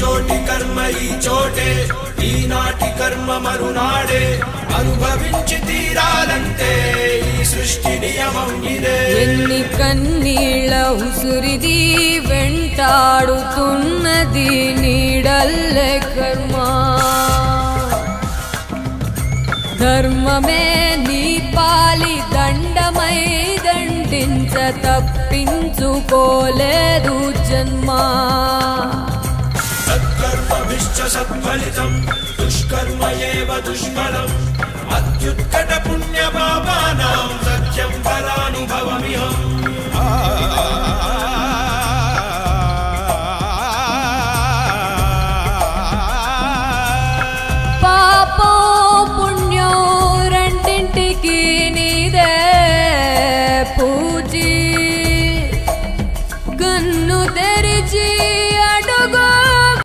చోటి కర్మ ఈ చోటే, ఈనాటి కర్మ మరునాడే, అనుభవించి తీరాలంటే ఈ సృష్టి నియమం ఇదే. ఎన్ని కన్నీళ్ళ ఉసురిది వెంటాడుతున్నది నీడల్లే కర్మ. ధర్మమే నీ పాలి దండమై దండించ తప్పించుకోలేదు జన్మ. సత్కర్మభిశ్చ సత్ఫలితం, దుష్కర్మ ఏవ దుష్ఫలం, అత్యుత్కట పుణ్య పాపానాం సత్యం ఫలానుభవమిహం.